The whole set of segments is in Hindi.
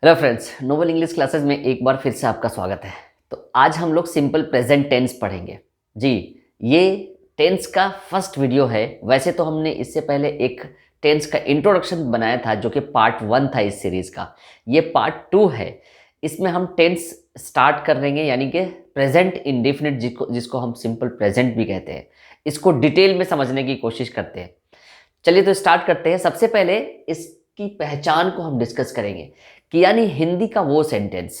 Hello friends, Noble English classes में एक बार फिर से आपका स्वागत है। तो आज हम लोग सिंपल प्रेजेंट टेंस पढ़ेंगे जी। ये टेंस का फर्स्ट वीडियो है। वैसे तो हमने इससे पहले एक टेंस का इंट्रोडक्शन बनाया था जो कि पार्ट 1 था इस सीरीज़ का। ये पार्ट 2 है। इसमें हम टेंस स्टार्ट कर देंगे, यानी कि प्रेजेंट इंडेफिनिट जिसको हम सिंपल प्रेजेंट भी कहते हैं। इसको डिटेल में समझने की कोशिश करते हैं। चलिए तो स्टार्ट करते हैं। सबसे पहले इसकी पहचान को हम डिस्कस करेंगे कि यानी हिंदी का वो सेंटेंस,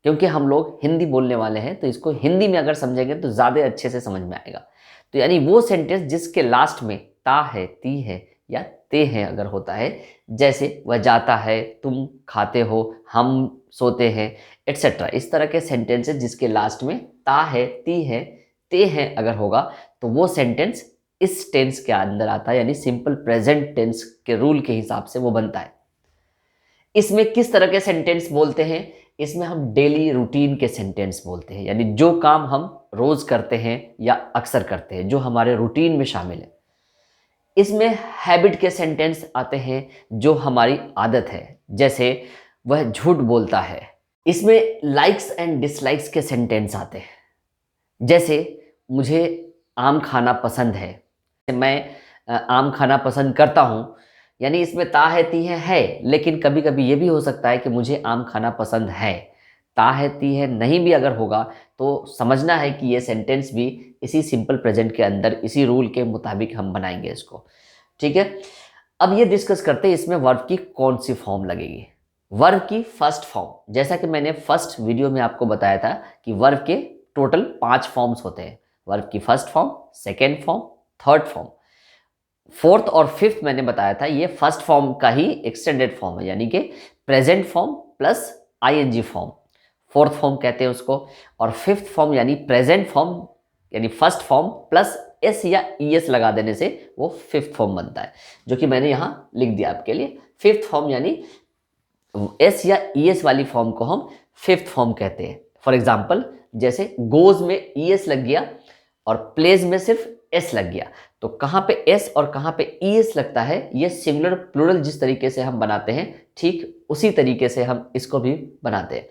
क्योंकि हम लोग हिंदी बोलने वाले हैं तो इसको हिंदी में अगर समझेंगे तो ज़्यादा अच्छे से समझ में आएगा। तो यानी वो सेंटेंस जिसके लास्ट में ता है, ती है या ते है अगर होता है, जैसे वह जाता है, तुम खाते हो, हम सोते हैं, एट्सेट्रा। इस तरह के सेंटेंसेस जिसके लास्ट में ता है, ती है, ते है अगर होगा तो वो सेंटेंस इस टेंस के अंदर आता है, यानी सिंपल प्रेजेंट टेंस के रूल के हिसाब से वो बनता है। इसमें किस तरह के सेंटेंस बोलते हैं? इसमें हम डेली रूटीन के सेंटेंस बोलते हैं, यानी जो काम हम रोज करते हैं या अक्सर करते हैं, जो हमारे रूटीन में शामिल है। इसमें हैबिट के सेंटेंस आते हैं, जो हमारी आदत है, जैसे वह झूठ बोलता है। इसमें लाइक्स एंड डिसलाइक्स के सेंटेंस आते हैं, जैसे मुझे आम खाना पसंद है, मैं आम खाना पसंद करता हूँ। यानी इसमें ता है, ती है, लेकिन कभी कभी ये भी हो सकता है कि मुझे आम खाना पसंद है। ता है, ती है नहीं भी अगर होगा तो समझना है कि ये सेंटेंस भी इसी सिंपल प्रेजेंट के अंदर, इसी रूल के मुताबिक हम बनाएंगे इसको। ठीक है, अब ये डिस्कस करते हैं इसमें वर्ब की कौन सी फॉर्म लगेगी। वर्ब की फर्स्ट फॉर्म, जैसा कि मैंने फर्स्ट वीडियो में आपको बताया था कि वर्ब के टोटल 5 फॉर्म्स होते हैं। वर्ब की first form, second form, third form, fourth और फिफ्थ मैंने बताया था ये फर्स्ट फॉर्म का ही एक्सटेंडेड फॉर्म है, यानी कि present form plus ING form, fourth form कहते हैं उसको। और फिफ्थ फॉर्म यानी प्रेजेंट फॉर्म, यानी फर्स्ट फॉर्म प्लस एस या ईएस लगा देने से वो फिफ्थ फॉर्म बनता है, जो कि मैंने यहाँ लिख दिया आपके लिए। फिफ्थ फॉर्म यानी एस या ईएस वाली फॉर्म को हम फिफ्थ फॉर्म कहते हैं। फॉर एग्जाम्पल, जैसे गोज में ईएस लग गया और प्लेज में सिर्फ एस लग गया, तो कहाँ पे एस और कहाँ पे ईएस लगता है, ये सिंगुलर प्लूरल जिस तरीके से हम बनाते हैं, ठीक उसी तरीके से हम इसको भी बनाते हैं।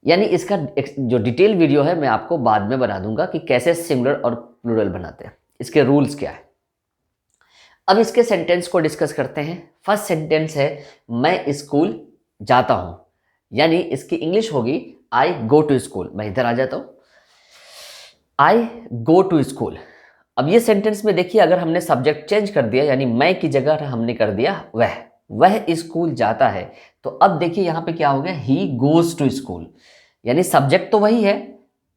यानी इसका जो डिटेल वीडियो है मैं आपको बाद में बना दूंगा कि कैसे सिंगुलर और प्लूरल बनाते हैं, इसके रूल्स क्या है। अब इसके सेंटेंस को डिस्कस करते हैं। फर्स्ट सेंटेंस है मैं स्कूल जाता हूं, यानी इसकी इंग्लिश होगी आई गो टू स्कूल। मैं इधर आ जाता हूं, आई गो टू स्कूल। अब ये सेंटेंस में देखिए, अगर हमने सब्जेक्ट चेंज कर दिया, यानी मैं की जगह हमने कर दिया वह स्कूल जाता है, तो अब देखिए यहाँ पे क्या हो गया, ही गोज टू स्कूल। यानी सब्जेक्ट तो वही है,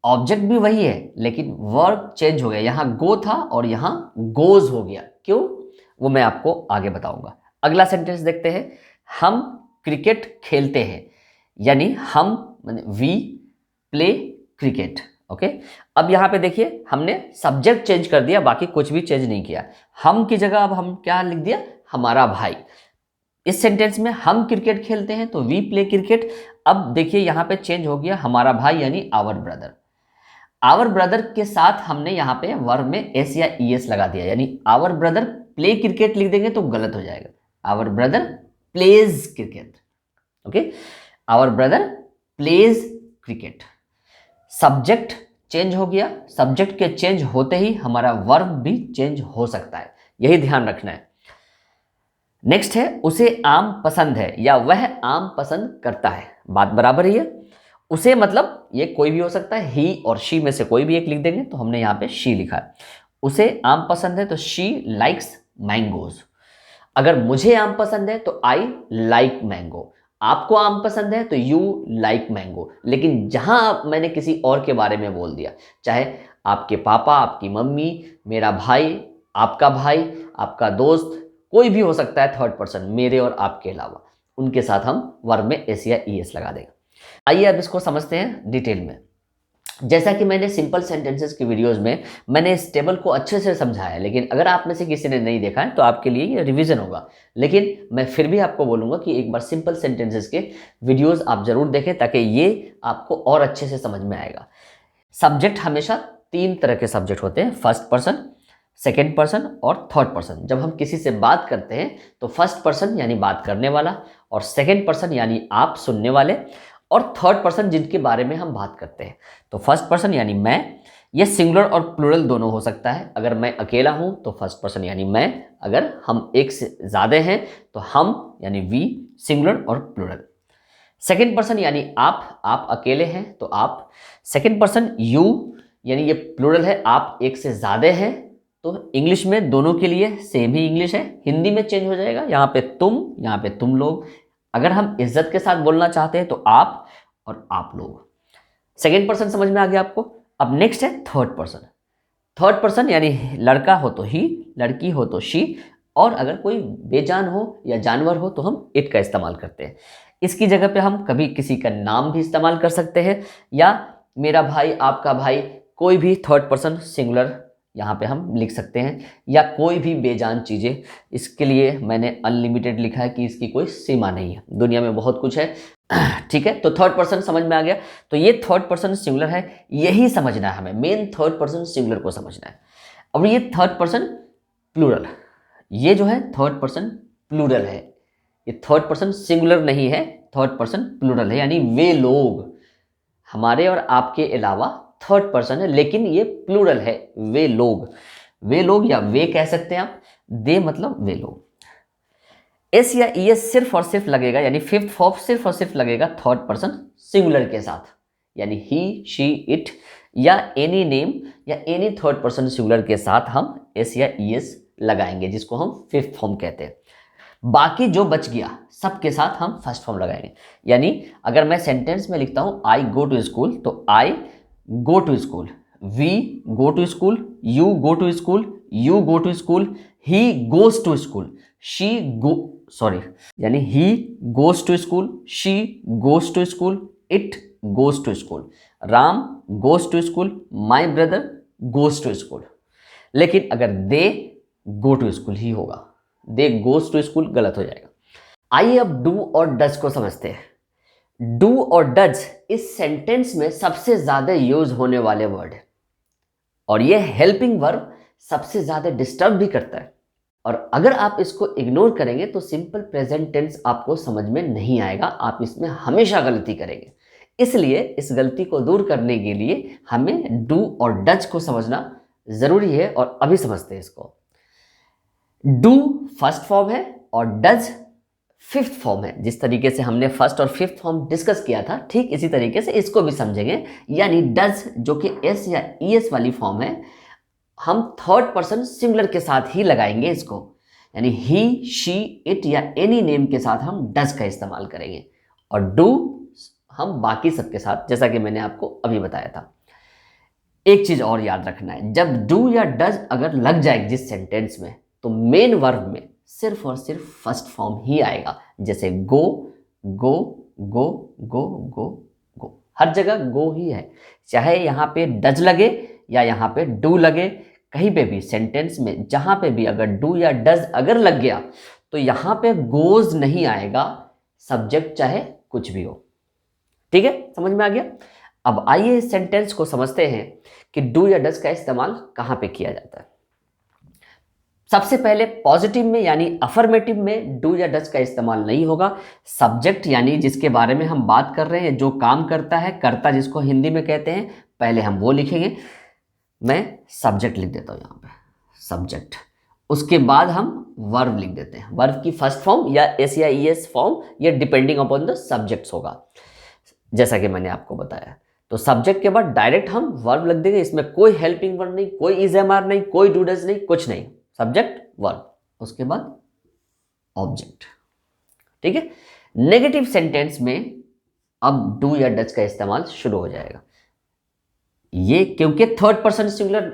ऑब्जेक्ट भी वही है, लेकिन वर्ब चेंज हो गया। यहाँ गो था और यहाँ गोज हो गया। क्यों, वो मैं आपको आगे बताऊंगा। अगला सेंटेंस देखते हैं। हम क्रिकेट खेलते हैं, यानी हम वी प्ले क्रिकेट। ओके, अब यहाँ पे देखिए हमने सब्जेक्ट चेंज कर दिया, बाकी कुछ भी चेंज नहीं किया। हम की जगह अब हम क्या लिख दिया, हमारा भाई। इस सेंटेंस में हम क्रिकेट खेलते हैं तो वी प्ले क्रिकेट। अब देखिए यहाँ पे चेंज हो गया, हमारा भाई यानी आवर ब्रदर। आवर ब्रदर के साथ हमने यहाँ पे वर्ब में एस या ईएस लगा दिया, यानी आवर ब्रदर प्ले क्रिकेट लिख देंगे तो गलत हो जाएगा। Our brother plays cricket. Okay, our brother plays cricket. Subject change हो गया, सब्जेक्ट के चेंज होते ही हमारा वर्ब भी चेंज हो सकता है, यही ध्यान रखना है। नेक्स्ट है उसे आम पसंद है, या वह आम पसंद करता है। बात बराबर ही है। उसे मतलब ये कोई भी हो सकता है, ही और शी में से कोई भी एक लिख देंगे, तो हमने यहाँ पे शी लिखा है। उसे आम पसंद है तो शी लाइक्स मैंगोज। अगर मुझे आम पसंद है तो आई लाइक मैंगो। आपको आम पसंद है तो यू लाइक मैंगो। लेकिन जहां मैंने किसी और के बारे में बोल दिया, चाहे आपके पापा, आपकी मम्मी, मेरा भाई, आपका दोस्त, कोई भी हो सकता है थर्ड पर्सन, मेरे और आपके अलावा, उनके साथ हम वर्ब में एस या ईएस लगा देंगे। आइए अब इसको समझते हैं डिटेल में। जैसा कि मैंने सिंपल सेंटेंसेस की वीडियोस में मैंने इस टेबल को अच्छे से समझाया, लेकिन अगर आप में से किसी ने नहीं देखा है तो आपके लिए ये रिवीजन होगा। लेकिन मैं फिर भी आपको बोलूँगा कि एक बार सिंपल सेंटेंसेस के वीडियोस आप ज़रूर देखें, ताकि ये आपको और अच्छे से समझ में आएगा। सब्जेक्ट हमेशा 3 तरह के सब्जेक्ट होते हैं, फर्स्ट पर्सन, सेकेंड पर्सन और थर्ड पर्सन। जब हम किसी से बात करते हैं तो फर्स्ट पर्सन यानी बात करने वाला, और सेकंड पर्सन यानी आप सुनने वाले, और थर्ड पर्सन जिनके बारे में हम बात करते हैं। तो फर्स्ट पर्सन यानी मैं, ये सिंगुलर और प्लूरल दोनों हो सकता है। अगर मैं अकेला हूं तो फर्स्ट पर्सन यानी मैं, अगर हम एक से ज़्यादा हैं तो हम यानी वी, सिंगुलर और प्लूरल। सेकंड पर्सन यानी आप अकेले हैं तो आप। सेकंड पर्सन यू, यानी ये प्लूरल है, आप एक से ज़्यादा हैं। तो इंग्लिश में दोनों के लिए सेम ही इंग्लिश है, हिंदी में चेंज हो जाएगा, यहाँ पे तुम, यहाँ पे तुम लोग। अगर हम इज्जत के साथ बोलना चाहते हैं तो आप और आप लोग। सेकंड पर्सन समझ में आ गया आपको। अब नेक्स्ट है थर्ड पर्सन। थर्ड पर्सन यानी लड़का हो तो ही, लड़की हो तो शी, और अगर कोई बेजान हो या जानवर हो तो हम इट का इस्तेमाल करते हैं। इसकी जगह पे हम कभी किसी का नाम भी इस्तेमाल कर सकते हैं, या मेरा भाई, आपका भाई, कोई भी थर्ड पर्सन सिंगुलर यहाँ पे हम लिख सकते हैं, या कोई भी बेजान चीज़ें। इसके लिए मैंने अनलिमिटेड लिखा है कि इसकी कोई सीमा नहीं है, दुनिया में बहुत कुछ है। ठीक है, तो थर्ड पर्सन समझ में आ गया। तो ये थर्ड पर्सन सिंगुलर है, यही समझना है हमें, मेन थर्ड पर्सन सिंगुलर को समझना है। अब ये थर्ड पर्सन प्लूरल, ये जो है थर्ड पर्सन प्लूरल है, ये थर्ड पर्सन सिंगुलर नहीं है, थर्ड पर्सन प्लूरल है, यानी वे लोग, हमारे और आपके अलावा थर्ड पर्सन है, लेकिन ये प्लूरल है, वे लोग। वे लोग या वे कह सकते हैं आप, दे मतलब वे लोग। एस या ई एस सिर्फ और सिर्फ लगेगा, यानी फिफ्थ फॉर्म सिर्फ और सिर्फ लगेगा थर्ड पर्सन सिंगुलर के साथ, यानी ही, शी, इट, या एनी नेम या एनी थर्ड पर्सन सिंगुलर के साथ हम एस या ई एस लगाएंगे, जिसको हम फिफ्थ फॉर्म कहते हैं। बाकी जो बच गया सबके साथ हम फर्स्ट फॉर्म लगाएंगे। यानी अगर मैं सेंटेंस में लिखता हूं आई गो टू स्कूल, तो I go to school, we go to school, you go to school, you go to school, he goes to school, यानी he goes to school, she goes to school, it goes to school, Ram goes to school, my brother goes to school. लेकिन अगर दे गो टू स्कूल ही होगा, दे गोज टू स्कूल गलत हो जाएगा। आइए अब डू और डज को समझते हैं। डू और डज इस सेंटेंस में सबसे ज्यादा यूज होने वाले वर्ड है, और ये हेल्पिंग वर्ब सबसे ज्यादा डिस्टर्ब भी करता है। और अगर आप इसको इग्नोर करेंगे तो सिंपल प्रेजेंट टेंस आपको समझ में नहीं आएगा, आप इसमें हमेशा गलती करेंगे। इसलिए इस गलती को दूर करने के लिए हमें डू और डज को समझना जरूरी है, और अभी समझते हैं इसको। डू फर्स्ट फॉर्म है और डज फिफ्थ फॉर्म है। जिस तरीके से हमने फर्स्ट और फिफ्थ फॉर्म डिस्कस किया था, ठीक इसी तरीके से इसको भी समझेंगे। यानी डज जो कि एस या ई एस वाली फॉर्म है, हम थर्ड पर्सन सिंगुलर के साथ ही लगाएंगे इसको, यानी ही, शी, इट या एनी नेम के साथ हम डज का इस्तेमाल करेंगे, और डू हम बाकी सबके साथ, जैसा कि मैंने आपको अभी बताया था। एक चीज और याद रखना है, जब डू या डज अगर लग जाए जिस सेंटेंस में, तो मेन वर्ब में सिर्फ और सिर्फ फर्स्ट फॉर्म ही आएगा। जैसे गो, गो, गो, गो, गो, गो, हर जगह गो ही है, चाहे यहाँ पे डज लगे या यहाँ पे डू लगे, कहीं पे भी सेंटेंस में जहां पे भी अगर डू या डज अगर लग गया तो यहाँ पे गोज नहीं आएगा, सब्जेक्ट चाहे कुछ भी हो। ठीक है, समझ में आ गया। अब आइए इस सेंटेंस को समझते हैं कि डू या डज का इस्तेमाल कहां पे किया जाता है। सबसे पहले पॉजिटिव में यानी अफर्मेटिव में डू या डज का इस्तेमाल नहीं होगा। सब्जेक्ट यानी जिसके बारे में हम बात कर रहे हैं, जो काम करता है, कर्ता जिसको हिंदी में कहते हैं, पहले हम वो लिखेंगे। मैं सब्जेक्ट लिख देता हूं यहां पे, सब्जेक्ट। उसके बाद हम वर्ब लिख देते हैं, वर्ब की फर्स्ट फॉर्म या एस या ई एस फॉर्म, ये डिपेंडिंग अपॉन द सब्जेक्ट्स होगा, जैसा कि मैंने आपको बताया। तो सब्जेक्ट के बाद डायरेक्ट हम वर्ब लिख देंगे, इसमें कोई हेल्पिंग वर्ब नहीं, कोई इज एम आर नहीं, कोई डू डज नहीं, कुछ नहीं, सब्जेक्ट वर्ब, उसके बाद ऑब्जेक्ट। ठीक है, नेगेटिव सेंटेंस में अब डू या डज का इस्तेमाल शुरू हो जाएगा। ये क्योंकि थर्ड पर्सन सिंगुलर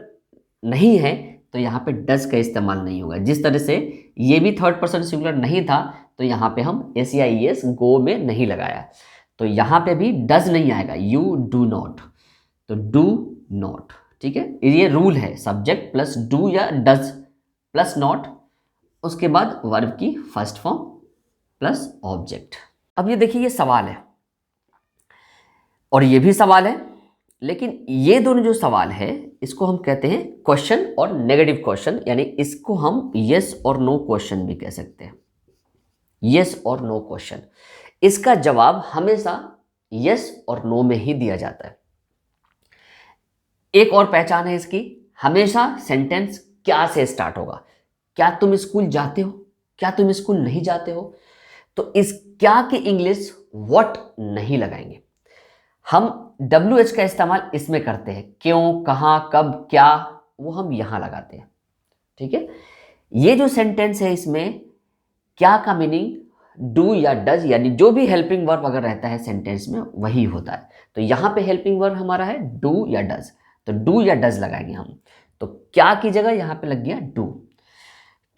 नहीं है तो यहाँ पे डज का इस्तेमाल नहीं होगा। जिस तरह से ये भी थर्ड पर्सन सिंगुलर नहीं था तो यहाँ पे हम एस या ई एस गो में नहीं लगाया, तो यहाँ पे भी डज नहीं आएगा, यू डू नॉट, तो डू नॉट। ठीक है, ये रूल है, सब्जेक्ट प्लस डू या डज प्लस नॉट, उसके बाद वर्ब की फर्स्ट फॉर्म प्लस ऑब्जेक्ट। अब ये देखिए, ये सवाल है और ये भी सवाल है, लेकिन ये दोनों जो सवाल है इसको हम कहते हैं क्वेश्चन और नेगेटिव क्वेश्चन, यानी इसको हम यस और नो क्वेश्चन भी कह सकते हैं। यस और नो क्वेश्चन, इसका जवाब हमेशा यस और नो में ही दिया जाता है। एक और पहचान है इसकी, हमेशा सेंटेंस क्या से स्टार्ट होगा। क्या तुम स्कूल जाते हो, क्या तुम स्कूल नहीं जाते हो, तो इस क्या की इंग्लिश व्हाट नहीं लगाएंगे। हम WH का इस्तेमाल इसमें करते हैं, क्यों, कहां, कब, क्या, वो हम यहां लगाते हैं। ठीक है, ये जो सेंटेंस है इसमें क्या का मीनिंग डू या डज, यानी जो भी हेल्पिंग वर्ब अगर रहता है सेंटेंस में वही होता है। तो यहां पे हेल्पिंग वर्ब हमारा है डू या डज, तो डू या डज लगाएंगे हम। तो क्या की जगह यहां पे लग गया डू।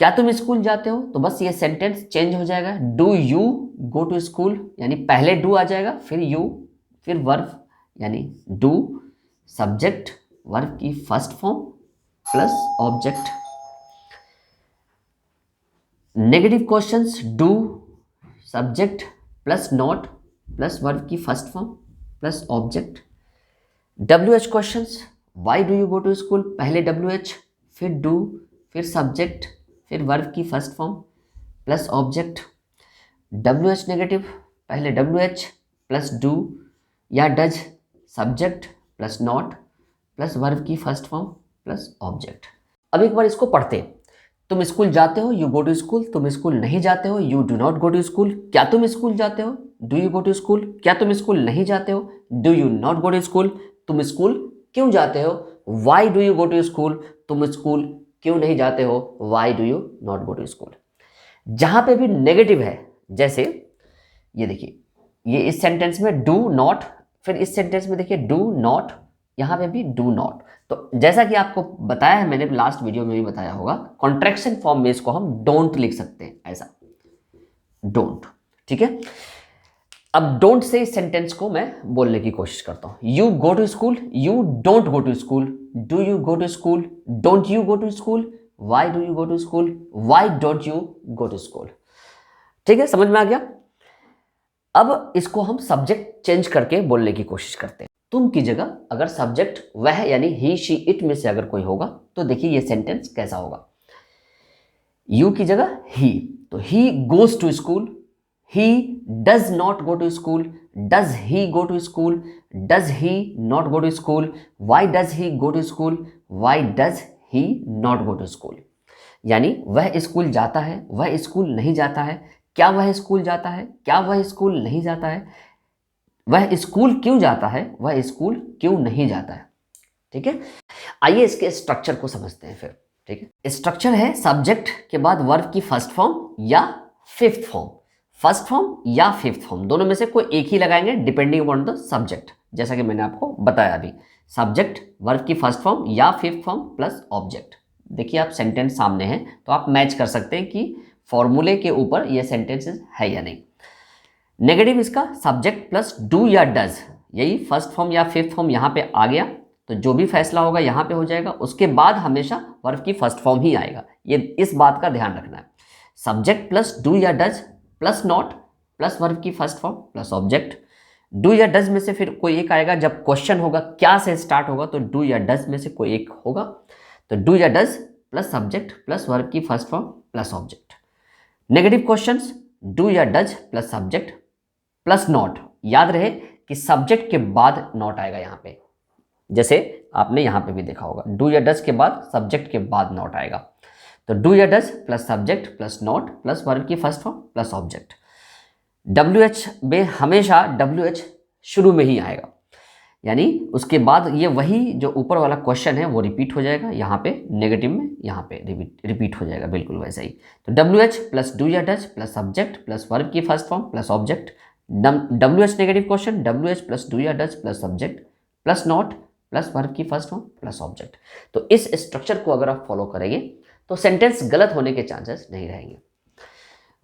क्या तुम स्कूल जाते हो, तो बस ये सेंटेंस चेंज हो जाएगा, do you go to school, यानी पहले डू आ जाएगा, फिर यू, फिर वर्ब यानी डू, सब्जेक्ट वर्ब की first form plus object. Negative questions do subject plus not plus verb की first form plus object. WH questions, why do you go to school, पहले WH फिर डू फिर सब्जेक्ट फिर वर्ब की first form plus object. WH negative, पहले WH प्लस डू या does, subject plus not plus verb की फर्स्ट फॉर्म प्लस ऑब्जेक्ट। अब एक बार इसको पढ़ते, तुम स्कूल जाते हो, यू गो टू स्कूल, तुम स्कूल नहीं जाते हो, you do not go to school, क्या तुम स्कूल जाते हो, do you go to school, क्या तुम स्कूल नहीं जाते हो, do you not go to school, तुम स्कूल क्यों जाते हो, why do you go to school, तुम स्कूल क्यों नहीं जाते हो, why do you not go to school. जहां पे भी नेगेटिव है, जैसे ये देखिए, ये इस सेंटेंस में डू नॉट, फिर इस सेंटेंस में देखिए डू नॉट, यहां पे भी डू नॉट। तो जैसा कि आपको बताया है, मैंने लास्ट वीडियो में भी बताया होगा, कॉन्ट्रैक्शन फॉर्म में इसको हम डोंट लिख सकते हैं, ऐसा डोंट। ठीक है, अब डोंट से इस सेंटेंस को मैं बोलने की कोशिश करता हूं, you go to school, you don't go to school, do you go to school, don't you go to school, why do you go to school, why don't you go to school. ठीक है, समझ में आ गया। अब इसको हम सब्जेक्ट चेंज करके बोलने की कोशिश करते हैं। तुम की जगह अगर सब्जेक्ट वह यानी ही शी इट में से अगर कोई होगा तो देखिए ये सेंटेंस कैसा होगा। यू की जगह ही, तो he goes to school, he does not go to school, does he go to school, does he not go to school, why does he go to school, why does he not go to school. यानी वह स्कूल जाता है, वह स्कूल नहीं जाता है, क्या वह स्कूल जाता है, क्या वह स्कूल नहीं जाता है, वह स्कूल क्यों जाता है, वह स्कूल क्यों नहीं जाता है। ठीक है, आइए इसके स्ट्रक्चर को समझते हैं फिर। ठीक है, स्ट्रक्चर है सब्जेक्ट के बाद वर्ब की फर्स्ट फॉर्म या फिफ्थ फॉर्म, फर्स्ट फॉर्म या फिफ्थ फॉर्म, दोनों में से कोई एक ही लगाएंगे डिपेंडिंग अपॉन द सब्जेक्ट, जैसा कि मैंने आपको बताया अभी, सब्जेक्ट वर्ब की फर्स्ट फॉर्म या फिफ्थ फॉर्म प्लस ऑब्जेक्ट। देखिए आप सेंटेंस सामने है तो आप मैच कर सकते हैं कि फॉर्मूले के ऊपर ये सेंटेंसेस है या नहीं। नेगेटिव इसका सब्जेक्ट प्लस डू या डज, यही फर्स्ट फॉर्म या फिफ्थ फॉर्म यहाँ पे आ गया, तो जो भी फैसला होगा यहाँ पे हो जाएगा, उसके बाद हमेशा वर्ब की फर्स्ट फॉर्म ही आएगा, ये इस बात का ध्यान रखना है। सब्जेक्ट प्लस डू या does plus not plus verb की first form plus object. Do या डज में से फिर कोई एक आएगा, जब क्वेश्चन होगा क्या से स्टार्ट होगा तो डू या डज में से कोई एक होगा, तो डू या does plus subject plus verb की first form plus object. Negative questions do या does plus subject plus not, याद रहे कि सब्जेक्ट के बाद नॉट आएगा यहाँ पे, जैसे आपने यहाँ पे भी देखा होगा, डू या डज के बाद सब्जेक्ट के बाद नॉट आएगा, तो डू या does plus subject plus not plus verb की first form plus object. WH में हमेशा WH शुरू में ही आएगा, यानी उसके बाद ये वही जो ऊपर वाला क्वेश्चन है वो रिपीट हो जाएगा, यहाँ पे नेगेटिव में यहाँ पे रिपीट हो जाएगा, बिल्कुल वैसा ही। तो WH प्लस डू या does plus subject plus verb की first form plus object. WH negative question WH plus do या does plus subject plus not plus verb की फर्स्ट फॉर्म प्लस ऑब्जेक्ट। तो इस स्ट्रक्चर को अगर आप फॉलो करेंगे तो सेंटेंस गलत होने के चांसेस नहीं रहेंगे।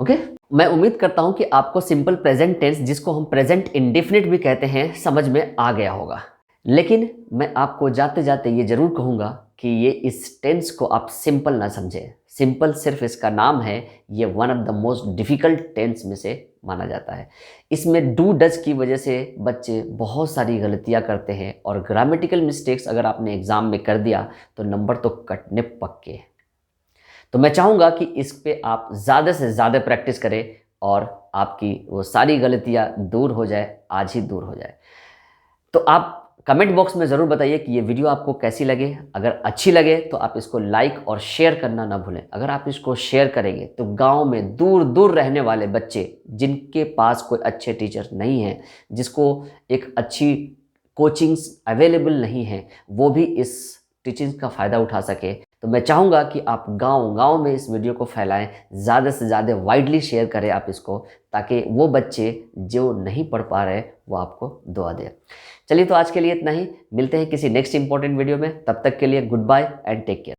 ओके, मैं उम्मीद करता हूं कि आपको सिंपल प्रेजेंट टेंस, जिसको हम प्रेजेंट इंडेफिनिट भी कहते हैं, समझ में आ गया होगा। लेकिन मैं आपको जाते जाते ये जरूर कहूँगा कि ये इस टेंस को आप सिंपल ना समझें। सिंपल सिर्फ इसका नाम है, ये one of the most difficult tense में से माना जाता है। इसमें डू डज की वजह से बच्चे बहुत सारी गलतियाँ करते हैं, और ग्रामेटिकल मिस्टेक्स अगर आपने एग्ज़ाम में कर दिया तो नंबर तो कटने पक्के हैं। तो मैं चाहूँगा कि इस पे आप ज़्यादा से ज़्यादा प्रैक्टिस करें, और आपकी वो सारी गलतियाँ दूर हो जाए, आज ही दूर हो जाए। तो आप कमेंट बॉक्स में ज़रूर बताइए कि ये वीडियो आपको कैसी लगे। अगर अच्छी लगे तो आप इसको लाइक और शेयर करना ना भूलें। अगर आप इसको शेयर करेंगे तो गांव में दूर दूर रहने वाले बच्चे जिनके पास कोई अच्छे टीचर नहीं हैं, जिसको एक अच्छी कोचिंग्स अवेलेबल नहीं हैं, वो भी इस टीचिंग्स का फ़ायदा उठा सके। तो मैं चाहूँगा कि आप गांव-गांव में इस वीडियो को फैलाएं, ज़्यादा से ज़्यादा वाइडली शेयर करें आप इसको, ताकि वो बच्चे जो नहीं पढ़ पा रहे वो आपको दुआ दें। चलिए, तो आज के लिए इतना ही। मिलते हैं किसी नेक्स्ट इंपॉर्टेंट वीडियो में। तब तक के लिए good bye and take care.